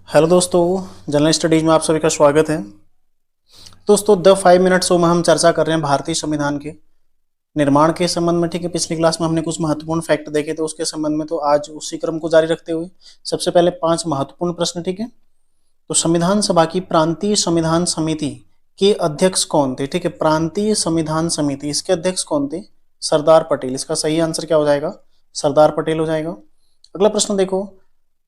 Hello दोस्तों, general studies में आप सभी का स्वागत है। दोस्तों, द 5 मिनट शो में हम चर्चा कर रहे हैं भारतीय संविधान के निर्माण के संबंध में। ठीक है, पिछली क्लास में हमने कुछ महत्वपूर्ण फैक्ट देखे थे उसके संबंध में, तो आज उसी क्रम को जारी रखते हुए सबसे पहले 5 महत्वपूर्ण प्रश्न। ठीक है, तो संविधान सभा की प्रांतीय संविधान समिति के अध्यक्ष कौन थे? ठीक है, प्रांतीय संविधान समिति, इसके अध्यक्ष कौन थे? सरदार पटेल। इसका सही आंसर क्या हो जाएगा? सरदार पटेल हो जाएगा। अगला प्रश्न देखो,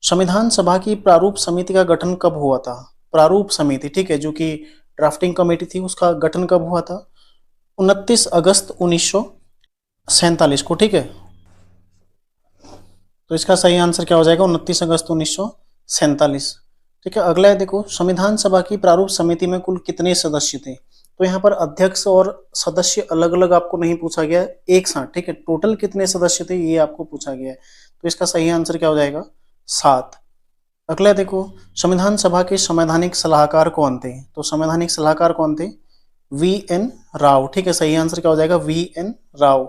संविधान सभा की प्रारूप समिति का गठन कब हुआ था? प्रारूप समिति, ठीक है, जो कि ड्राफ्टिंग कमेटी थी, उसका गठन कब हुआ था? 29 अगस्त 1947 को। ठीक है, तो इसका सही आंसर क्या हो जाएगा? 29 अगस्त 1947। ठीक है, अगला है देखो, संविधान सभा की प्रारूप समिति में कुल कितने सदस्य थे? तो यहाँ पर अध्यक्ष और सदस्य अलग अलग आपको नहीं पूछा गया, एक साथ। ठीक है, टोटल कितने सदस्य थे ये आपको पूछा गया है, तो इसका सही आंसर क्या हो जाएगा? 7। अगला देखो, संविधान सभा के संवैधानिक सलाहकार कौन थे? तो संवैधानिक सलाहकार कौन थे? वी.एन. राव। ठीक है, सही आंसर क्या हो जाएगा? वी.एन. राव।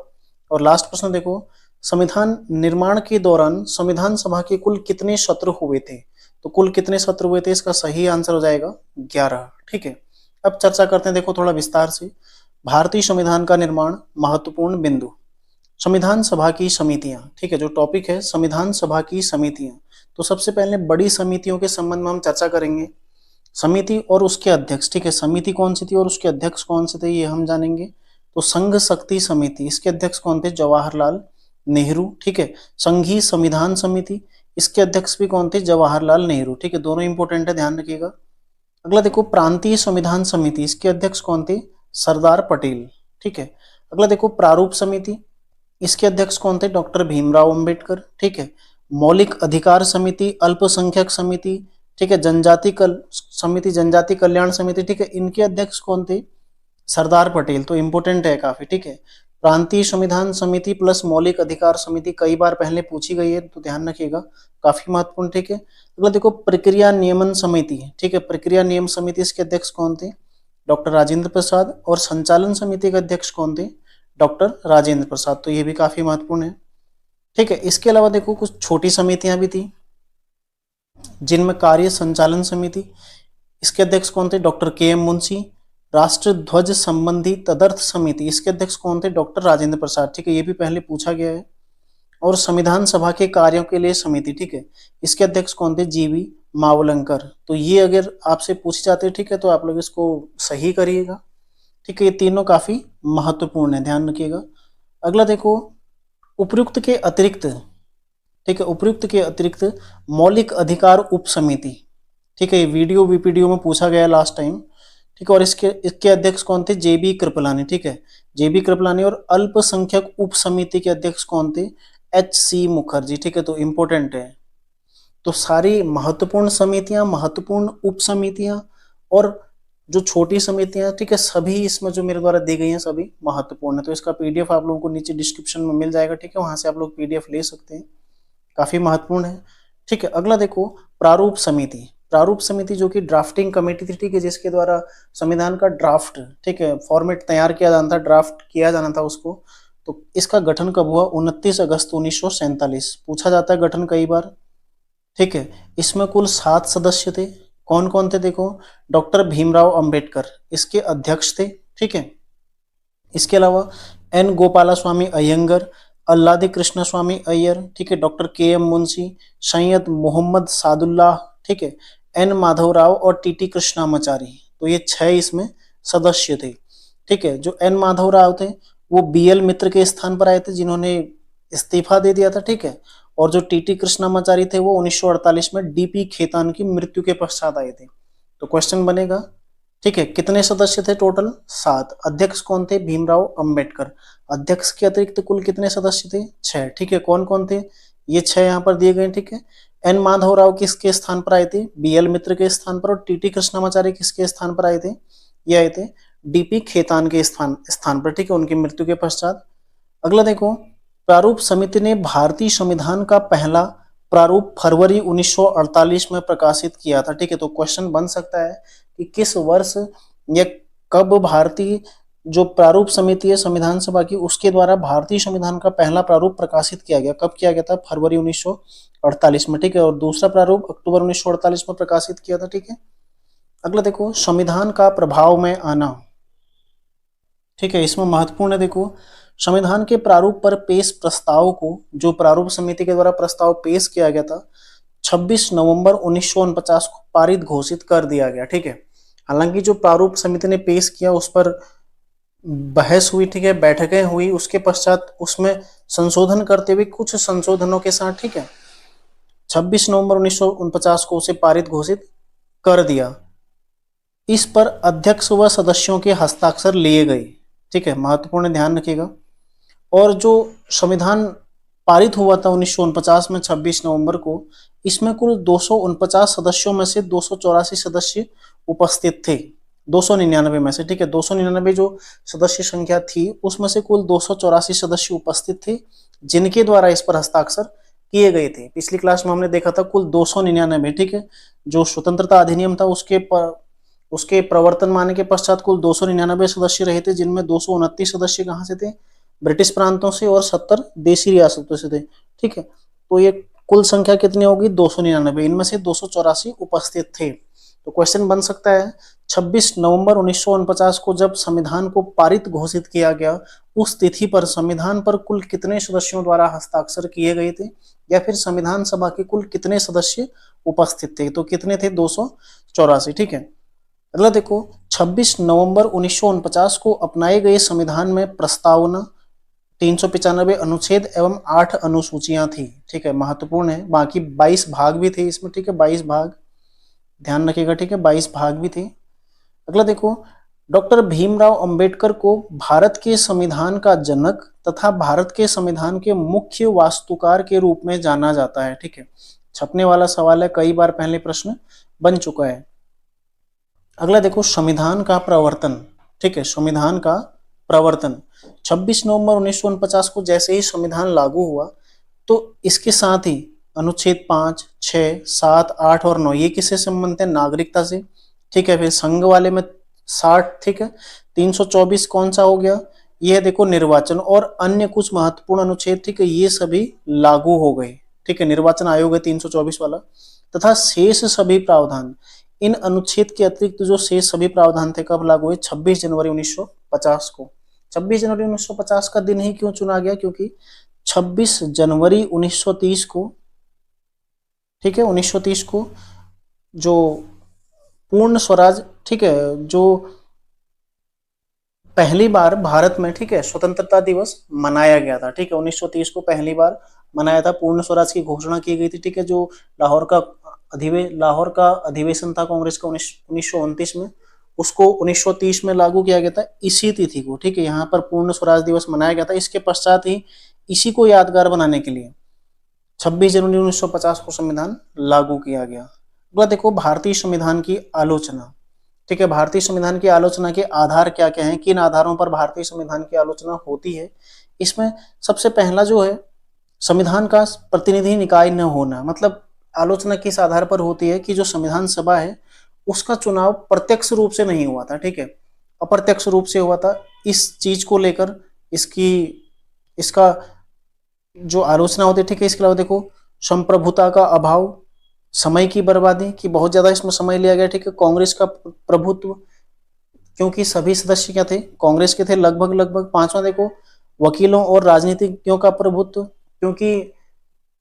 और लास्ट प्रश्न देखो, संविधान निर्माण के दौरान संविधान सभा के कुल कितने सत्र हुए थे? तो कुल कितने सत्र हुए थे? इसका सही आंसर हो जाएगा 11। ठीक है, अब चर्चा करते हैं देखो थोड़ा विस्तार से, भारतीय संविधान का निर्माण, महत्वपूर्ण बिंदु, संविधान सभा की समितियां। ठीक है, जो टॉपिक है संविधान सभा की समितियां, तो सबसे पहले बड़ी समितियों के संबंध में हम चर्चा करेंगे। समिति और उसके अध्यक्ष, ठीक है, समिति कौन सी थी और उसके अध्यक्ष कौन से थे ये हम जानेंगे। तो संघ शक्ति समिति, इसके अध्यक्ष कौन थे? जवाहरलाल नेहरू। ठीक है, संघीय संविधान समिति, इसके अध्यक्ष भी कौन थे? जवाहरलाल नेहरू। ठीक है, दोनों इंपोर्टेंट है, ध्यान रखिएगा। अगला देखो, प्रांतीय संविधान समिति, इसके अध्यक्ष कौन थे? सरदार पटेल। ठीक है, अगला देखो, प्रारूप समिति, इसके अध्यक्ष कौन थे? डॉक्टर भीमराव अंबेडकर। ठीक है, मौलिक अधिकार समिति, अल्पसंख्यक समिति, ठीक है, समिति, जनजाति कल्याण समिति, ठीक है, इनके अध्यक्ष कौन थे? सरदार पटेल। तो इंपोर्टेंट है काफी। ठीक है, प्रांतीय संविधान समिति प्लस मौलिक अधिकार समिति कई बार पहले पूछी गई है, तो ध्यान रखिएगा, काफी महत्वपूर्ण। ठीक है, अगला देखो, प्रक्रिया नियमन समिति, ठीक है, प्रक्रिया नियम समिति, इसके अध्यक्ष कौन थे? डॉक्टर राजेंद्र प्रसाद। और संचालन समिति के अध्यक्ष कौन थे? डॉक्टर राजेंद्र प्रसाद। तो ये भी काफी महत्वपूर्ण है। ठीक है, इसके अलावा देखो कुछ छोटी समितियां भी थी, जिनमें कार्य संचालन समिति, इसके अध्यक्ष कौन थे? Doctor K M. मुंशी। राष्ट्र ध्वज संबंधी तदर्थ समिति, इसके अध्यक्ष कौन थे? डॉक्टर राजेंद्र प्रसाद। ठीक है, ये भी पहले पूछा गया है। और संविधान सभा के कार्यों के लिए समिति, ठीक है, इसके अध्यक्ष कौन थे? जी.वी. मावलंकर। तो ये अगर आपसे पूछे जाते हैं, ठीक है, तो आप लोग इसको सही करिएगा। ठीक है, ये तीनों काफी महत्वपूर्ण है, ध्यान रखिएगा। अगला देखो, उपयुक्त के अतिरिक्त, ठीक है, उपयुक्त के अतिरिक्त मौलिक अधिकार उप समिति, ठीक है, ये वीडियो वीपीडीओ में पूछा गया लास्ट टाइम। ठीक है, और इसके अध्यक्ष कौन थे? जेबी कृपलानी। ठीक है, जेबी कृपलानी। और अल्पसंख्यक उप समिति के अध्यक्ष कौन थे? एच.सी. मुखर्जी। ठीक है, तो इंपोर्टेंट है। तो सारी महत्वपूर्ण समितियां, महत्वपूर्ण उप समितियां और जो छोटी समितियां, ठीक है, सभी इसमें जो मेरे द्वारा दी गई हैं सभी महत्वपूर्ण है। तो इसका पीडीएफ आप लोगों को नीचे डिस्क्रिप्शन में मिल जाएगा। ठीक है, वहां से आप लोग पीडीएफ ले सकते हैं, काफी महत्वपूर्ण है। ठीक है, अगला देखो, प्रारूप समिति। प्रारूप समिति जो कि ड्राफ्टिंग कमेटी थी, ठीक है, जिसके द्वारा संविधान का ड्राफ्ट, ठीक है, फॉर्मेट तैयार किया जाना था, ड्राफ्ट किया जाना था उसको। तो इसका गठन कब हुआ? 29 अगस्त 1947। पूछा जाता है गठन कई बार। ठीक है, इसमें कुल 7 सदस्य थे। कौन कौन थे? देखो, डॉक्टर भीमराव अंबेडकर इसके अध्यक्ष थे। ठीक है, इसके अलावा एन गोपालास्वामी अयंगर, अल्लादी कृष्ण स्वामी अय्यर, ठीक है, डॉक्टर के.एम. मुंशी, सैयद मोहम्मद सादुल्लाह, ठीक है, एन माधवराव और टी.टी. कृष्णामाचारी। तो ये 6 इसमें सदस्य थे। ठीक है, जो एन माधवराव थे वो बी.एल. मित्र के स्थान पर आए थे, जिन्होंने इस्तीफा दे दिया था। ठीक है, और जो टी.टी. कृष्णामाचारी थे वो 1948 में डी.पी. खेतान की मृत्यु के पश्चात आए थे। तो क्वेश्चन बनेगा, ठीक है, कितने सदस्य थे? टोटल 7। अध्यक्ष कौन थे? भीमराव अंबेडकर। अध्यक्ष के अतिरिक्त कुल कितने सदस्य थे? 6। ठीक है, कौन कौन थे? ये 6 यहाँ पर दिए गए। ठीक है, एन माधवराव किसके स्थान पर आए थे? बी.एल. मित्र के स्थान पर। और टी.टी. कृष्णामाचारी किसके स्थान पर आए थे? ये आए थे डी.पी. खेतान के स्थान पर। ठीक है, उनकी मृत्यु के पश्चात। अगला देखो, प्रारूप समिति ने भारतीय संविधान का पहला प्रारूप फरवरी 1948 में प्रकाशित किया था। ठीक है, तो क्वेश्चन बन सकता है कि किस वर्ष या कब भारतीय जो प्रारूप समिति है संविधान सभा की, उसके द्वारा भारतीय संविधान का पहला प्रारूप प्रकाशित किया गया। कब किया गया था? फरवरी 1948 में, ठीक है। और दूसरा प्रारूप अक्टूबर 1948 में प्रकाशित किया था, ठीक है। अगला देखो, संविधान का प्रभाव में आना, ठीक है। इसमें महत्वपूर्ण है, देखो, संविधान के प्रारूप पर पेश प्रस्ताव को, जो प्रारूप समिति के द्वारा प्रस्ताव पेश किया गया था, 26 नवंबर 1949 को पारित घोषित कर दिया गया, ठीक है। हालांकि जो प्रारूप समिति ने पेश किया उस पर बहस हुई, ठीक है, बैठकें हुई, उसके पश्चात उसमें संशोधन करते हुए कुछ संशोधनों के साथ, ठीक है, 26 नवंबर 1949 को उसे पारित घोषित कर दिया। इस पर अध्यक्ष व सदस्यों के हस्ताक्षर लिए गए, ठीक है, महत्वपूर्ण, ध्यान रखिएगा। और जो संविधान पारित हुआ था 1949 में 26 नवंबर को, इसमें कुल 249 सदस्यों में से 284 सदस्य उपस्थित थे, 299 में से, ठीक है। 299 जो सदस्य संख्या थी उसमें से कुल 284 सदस्य उपस्थित थे, जिनके द्वारा इस पर हस्ताक्षर किए गए थे। पिछली क्लास में हमने देखा था कुल 299, ठीक है। जो स्वतंत्रता अधिनियम था उसके प्रवर्तन माने के पश्चात कुल 299 सदस्य रहे थे, जिनमें 229 सदस्य कहाँ से थे? ब्रिटिश प्रांतों से, और 70 देशी रियासतों से थे, ठीक है। तो ये कुल संख्या कितनी होगी? 299, इनमें से 284 उपस्थित थे। तो क्वेश्चन बन सकता है 26 नवंबर 1949 को जब संविधान को पारित घोषित किया गया, उस तिथि पर संविधान पर कुल कितने सदस्यों द्वारा हस्ताक्षर किए गए थे, या फिर संविधान सभा के कुल कितने सदस्य उपस्थित थे? तो कितने थे? 284, ठीक है। अगला देखो, 26 नवंबर 1949 को अपनाए गए संविधान में प्रस्तावना 395 अनुच्छेद एवं 8 अनुसूचियां थी, ठीक है, महत्वपूर्ण है। बाकी 22 भाग भी थे इसमें, ठीक है, 22 भाग, ध्यान रखिएगा, ठीक है, 22 भाग भी थे। अगला देखो, डॉक्टर भीमराव अंबेडकर को भारत के संविधान का जनक तथा भारत के संविधान के मुख्य वास्तुकार के रूप में जाना जाता है, ठीक है। छपने वाला सवाल है, कई बार पहले प्रश्न बन चुका है। अगला देखो, संविधान का प्रवर्तन, ठीक है, संविधान का प्रवर्तन 26 नवंबर 1949 को जैसे ही संविधान लागू हुआ, तो इसके साथ ही अनुच्छेद 5, 6, 7, 8 और 9 ये किससे संबंधित है? नागरिकता से, ठीक है। फिर संघ वाले में 60, ठीक है। 324 कौन सा हो गया? ये देखो निर्वाचन, और अन्य कुछ महत्वपूर्ण अनुच्छेद, ठीक है, ये सभी लागू हो गए, ठीक है। निर्वाचन आयोग है 324 वाला, तथा शेष सभी प्रावधान, इन अनुच्छेद के अतिरिक्त जो शेष सभी प्रावधान थे, कब लागू हुए? 26 जनवरी 1950 को। 26 जनवरी 1950 का दिन ही क्यों चुना गया? क्योंकि 26 जनवरी 1930 को, ठीक है, 1930 को जो पूर्ण स्वराज, ठीक है, जो पहली बार भारत में, ठीक है, स्वतंत्रता दिवस मनाया गया था, ठीक है। 1930 को पहली बार मनाया था, पूर्ण स्वराज की घोषणा की गई थी, ठीक है। जो लाहौर का अधिवेशन था कांग्रेस का 1929 में, उसको 1930 में लागू किया गया था इसी तिथि को, ठीक है। यहाँ पर पूर्ण स्वराज दिवस मनाया गया था। इसके पश्चात ही इसी को यादगार बनाने के लिए 26 जनवरी 1950 को संविधान लागू किया गया। अगला देखो, भारतीय संविधान की आलोचना, ठीक है। भारतीय संविधान की आलोचना के आधार क्या क्या हैं? किन आधारों पर भारतीय संविधान की आलोचना होती है? इसमें सबसे पहला जो है, संविधान का प्रतिनिधि निकाय न होना। मतलब आलोचना किस आधार पर होती है कि जो संविधान सभा है उसका चुनाव प्रत्यक्ष रूप से नहीं हुआ था, ठीक है, अप्रत्यक्ष रूप से हुआ था। इस चीज को लेकर इसका जो आलोचना होती है, ठीक है। इसके अलावा देखो, संप्रभुता का अभाव, समय की बर्बादी, कि बहुत ज्यादा इसमें समय लिया गया, ठीक है। कांग्रेस का प्रभुत्व, क्योंकि सभी सदस्य क्या थे? कांग्रेस के थे लगभग। पांचवा देखो, वकीलों और राजनीतिज्ञों का प्रभुत्व, क्योंकि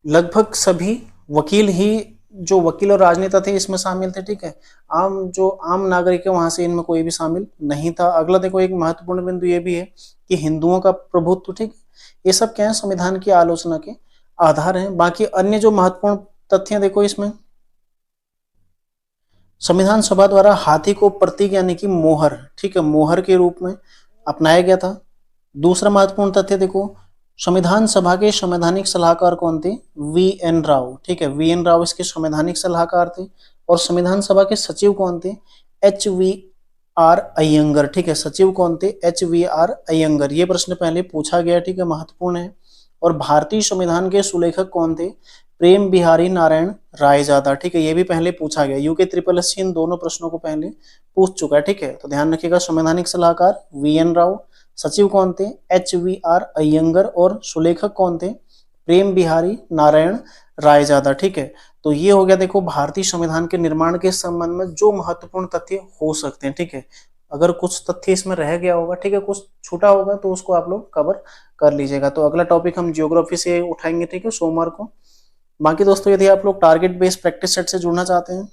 लगभग सभी वकील ही, जो वकील और राजनेता थे इसमें शामिल थे, ठीक है। आम नागरिक है वहां से इनमें कोई भी शामिल नहीं था। अगला देखो, एक महत्वपूर्ण बिंदु ये भी है कि हिंदुओं का प्रभुत्व, ठीक, ये सब क्या है? संविधान की आलोचना के आधार हैं। बाकी अन्य जो महत्वपूर्ण तथ्य देखो इसमें, संविधान सभा द्वारा हाथी को प्रतीक यानी कि मोहर, ठीक है, मोहर के रूप में अपनाया गया था। दूसरा महत्वपूर्ण तथ्य देखो, संविधान सभा के संवैधानिक सलाहकार कौन थे? वी.एन. राव, ठीक है, वी.एन. राव इसके संवैधानिक सलाहकार थे। और संविधान सभा के सचिव कौन थे? एच.वी.आर. अयंगर, ठीक है, सचिव कौन थे? एच.वी.आर. अयंगर। ये प्रश्न पहले पूछा गया, ठीक है, महत्वपूर्ण है। और भारतीय संविधान के सुलेखक कौन थे? प्रेम बिहारी नारायण रायजादा, ठीक है, ये भी पहले पूछा गया, यूके ट्रिपल एस इन दोनों प्रश्नों को पहले पूछ चुका है, ठीक है। तो ध्यान रखिएगा, संवैधानिक सलाहकार वीएन राव, सचिव कौन थे, एचवीआर अयंगर, और सुलेखक कौन थे, प्रेम बिहारी नारायण रायजादा, ठीक है। तो ये हो गया देखो भारतीय संविधान के निर्माण के संबंध में जो महत्वपूर्ण तथ्य हो सकते हैं, ठीक है। अगर कुछ तथ्य इसमें रह गया होगा, ठीक है, कुछ छूटा होगा तो उसको आप लोग कवर कर लीजिएगा। तो अगला टॉपिक हम ज्योग्राफी से उठाएंगे, ठीक है, सोमवार को। बाकी दोस्तों यदि आप लोग टारगेट बेस्ड प्रैक्टिस सेट से जुड़ना चाहते हैं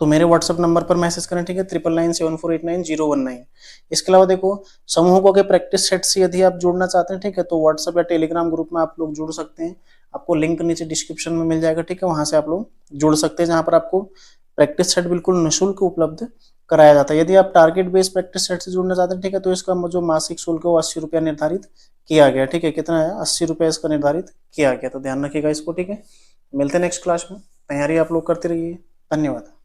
तो मेरे व्हाट्सएप नंबर पर मैसेज करें, ठीक है, 9997489019। इसके अलावा देखो समूहों के प्रैक्टिस सेट से यदि आप जुड़ना चाहते हैं, ठीक है, तो व्हाट्सएप या टेलीग्राम ग्रुप में आप लोग जुड़ सकते हैं। आपको लिंक नीचे डिस्क्रिप्शन में मिल जाएगा, ठीक है, वहां से आप लोग जुड़ सकते हैं, जहां पर आपको प्रैक्टिस सेट बिल्कुल निःशुल्क उपलब्ध कराया जाता है। यदि आप टारगेट बेस्ड प्रैक्टिस सेट से जुड़ना चाहते हैं, ठीक है, तो इसका जो मासिक शुल्क है वो 80 रुपया निर्धारित किया गया, ठीक है। कितना है, 80 रुपया इसका निर्धारित किया गया। तो ध्यान रखिएगा इसको, ठीक है। मिलते हैं नेक्स्ट क्लास में, तैयारी आप लोग करते रहिए। धन्यवाद।